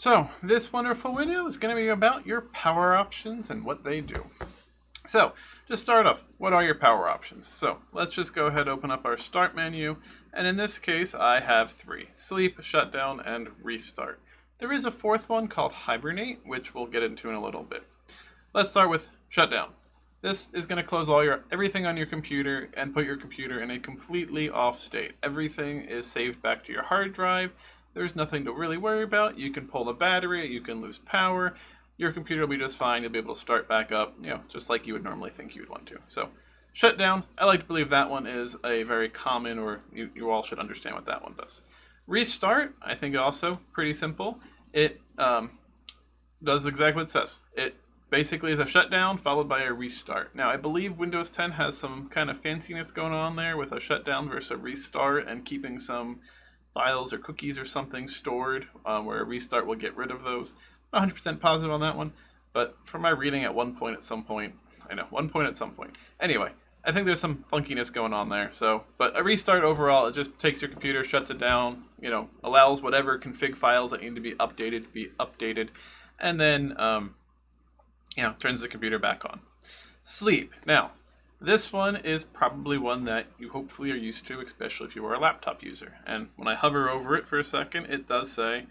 So, this wonderful video is going to be about your power options and what they do. So, to start off, what are your power options? So, let's just go ahead and open up our start menu, and in this case, I have three: sleep, shutdown, and restart. There is a fourth one called hibernate, which we'll get into in a little bit. Let's start with shutdown. This is going to close everything on your computer and put your computer in a completely off state. Everything is saved back to your hard drive. There's nothing to really worry about. You can pull the battery, you can lose power. Your computer will be just fine. You'll be able to start back up, just like you would normally think you would want to. So, shutdown, I like to believe that one is a very common, or you all should understand what that one does. Restart, I think also pretty simple. It does exactly what it says. It basically is a shutdown followed by a restart. Now, I believe Windows 10 has some kind of fanciness going on there with a shutdown versus a restart and keeping some files or cookies or something stored, where a restart will get rid of those. I'm not 100% positive on that one, but from my reading at one point at some point. Anyway, I think there's some funkiness going on there. So, but a restart overall, it just takes your computer, shuts it down, allows whatever config files that need to be updated, and then turns the computer back on. Sleep. Now, this one is probably one that you hopefully are used to, especially if you are a laptop user. And when I hover over it for a second, it does say,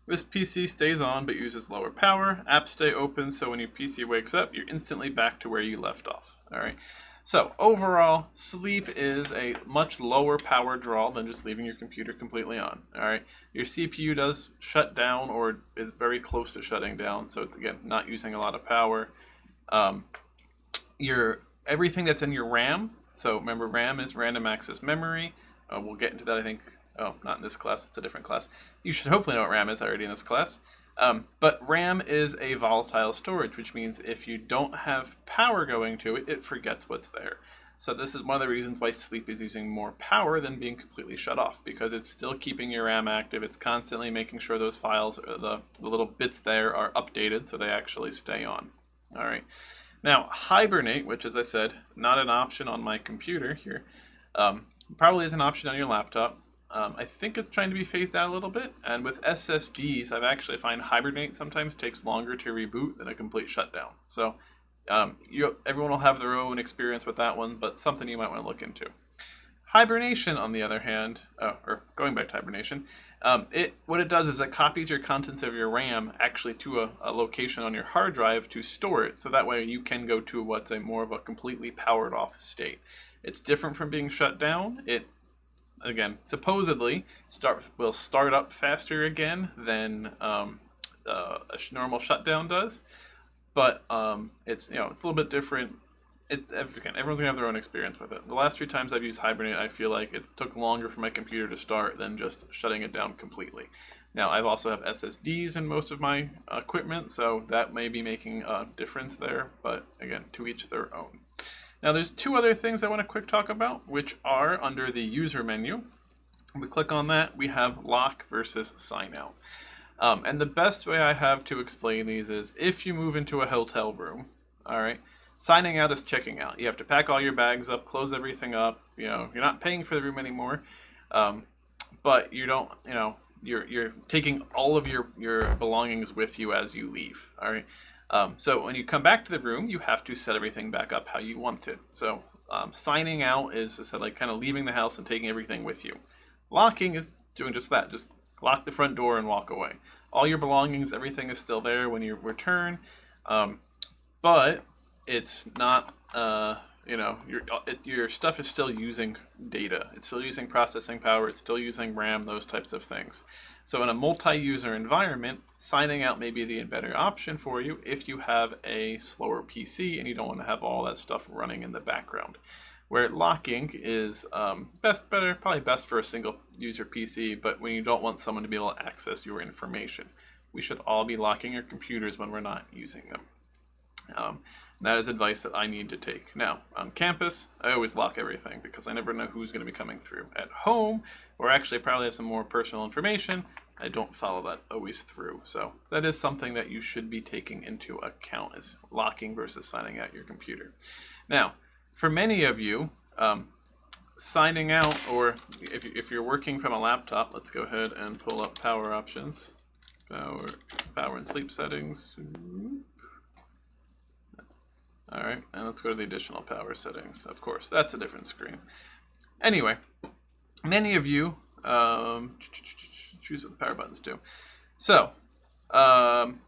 this PC stays on but uses lower power. Apps stay open, so when your PC wakes up, you're instantly back to where you left off. All right. So overall, sleep is a much lower power draw than just leaving your computer completely on. All right. Your CPU does shut down or is very close to shutting down, so it's again not using a lot of power. Everything that's in your RAM. So remember, RAM is random access memory. We'll get into that, I think. Oh, not in this class. It's a different class. You should hopefully know what RAM is already in this class. But RAM is a volatile storage, which means if you don't have power going to it, it forgets what's there. So this is one of the reasons why sleep is using more power than being completely shut off, because it's still keeping your RAM active. It's constantly making sure those files, the little bits there, are updated so they actually stay on. All right. Now, hibernate, which, as I said, not an option on my computer here, probably is an option on your laptop. I think it's trying to be phased out a little bit, and with SSDs, I've actually find hibernate sometimes takes longer to reboot than a complete shutdown. So everyone will have their own experience with that one, but something you might want to look into. Hibernation, on the other hand, or going back to hibernation, what it does is it copies your contents of your RAM actually to a location on your hard drive to store it, so that way you can go to what's more of a completely powered off state. It's different from being shut down. It, again, supposedly will start up faster again than a normal shutdown does, but it's a little bit different. Everyone's gonna have their own experience with it. The last 3 times I've used hibernate, I feel like it took longer for my computer to start than just shutting it down completely. Now, I also have SSDs in most of my equipment, so that may be making a difference there, but again, to each their own. Now, there's 2 other things I want to quick talk about, which are under the user menu. When we click on that, we have lock versus sign out. And the best way I have to explain these is if you move into a hotel room, all right, signing out is checking out. You have to pack all your bags up, close everything up. You're not paying for the room anymore, but you don't. You're taking all of your belongings with you as you leave. All right. So when you come back to the room, you have to set everything back up how you want it. So signing out is, like kind of leaving the house and taking everything with you. Locking is doing just that. Just lock the front door and walk away. All your belongings, everything is still there when you return, but it's not. Your stuff is still using data. It's still using processing power. It's still using RAM. Those types of things. So in a multi-user environment, signing out may be the better option for you if you have a slower PC and you don't want to have all that stuff running in the background. Where locking is probably best for a single user PC, but when you don't want someone to be able to access your information. We should all be locking our computers when we're not using them. That is advice that I need to take. Now, on campus, I always lock everything because I never know who's going to be coming through. At home, or actually probably have some more personal information, I don't follow that always through. So that is something that you should be taking into account, is locking versus signing out your computer. Now, for many of you, signing out, or if you're working from a laptop, let's go ahead and pull up power options. Power and sleep settings. All right, and let's go to the additional power settings. Of course, that's a different screen. Anyway, many of you choose what the power buttons do. So,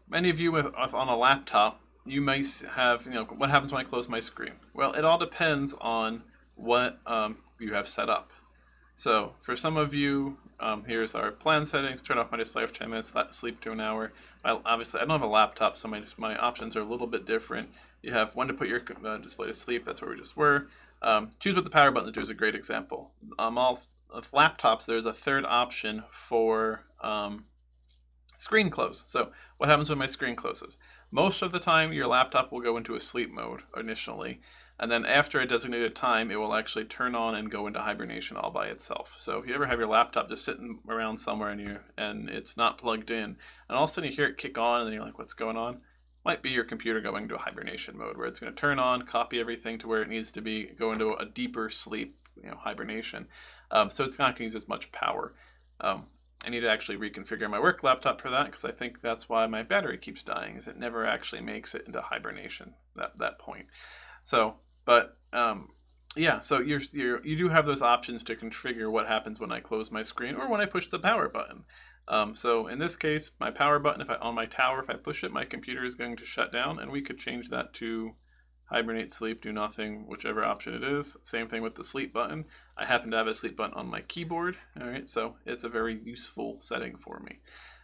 many of you on a laptop, you may have, what happens when I close my screen? Well, it all depends on what you have set up. So, for some of you, here's our plan settings. Turn off my display for 10 minutes, sleep to an hour. Obviously, I don't have a laptop, so my options are a little bit different. You have when to put your display to sleep. That's where we just were. Choose what the power button to do is a great example. All of laptops, there's a third option for screen close. So what happens when my screen closes? Most of the time, your laptop will go into a sleep mode initially, and then after a designated time, it will actually turn on and go into hibernation all by itself. So if you ever have your laptop just sitting around somewhere and it's not plugged in, and all of a sudden you hear it kick on, and then you're like, what's going on? Might be your computer going into a hibernation mode where it's going to turn on, copy everything to where it needs to be, go into a deeper sleep, hibernation. So it's not going to use as much power. I need to actually reconfigure my work laptop for that because I think that's why my battery keeps dying, is it never actually makes it into hibernation at that point. So, but yeah, so you do have those options to configure what happens when I close my screen or when I push the power button. So in this case, my power button, on my tower, if I push it, my computer is going to shut down, and we could change that to hibernate, sleep, do nothing, whichever option it is. Same thing with the sleep button. I happen to have a sleep button on my keyboard, all right, so it's a very useful setting for me.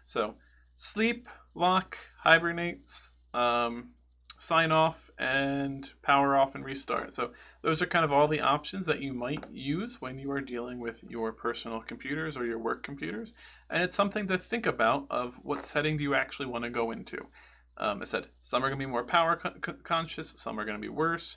So sleep, lock, hibernate, sign off, and power off and restart. So those are kind of all the options that you might use when you are dealing with your personal computers or your work computers. And it's something to think about of what setting do you actually want to go into. I said some are going to be more power conscious, some are going to be worse.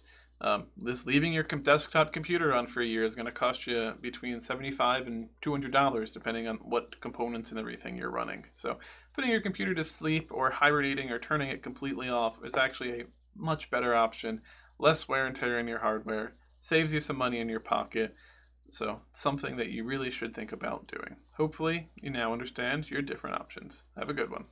This leaving your desktop computer on for a year is going to cost you between $75 and $200 depending on what components and everything you're running. So putting your computer to sleep or hibernating or turning it completely off is actually a much better option. Less wear and tear in your hardware, saves you some money in your pocket. So something that you really should think about doing. Hopefully you now understand your different options. Have a good one.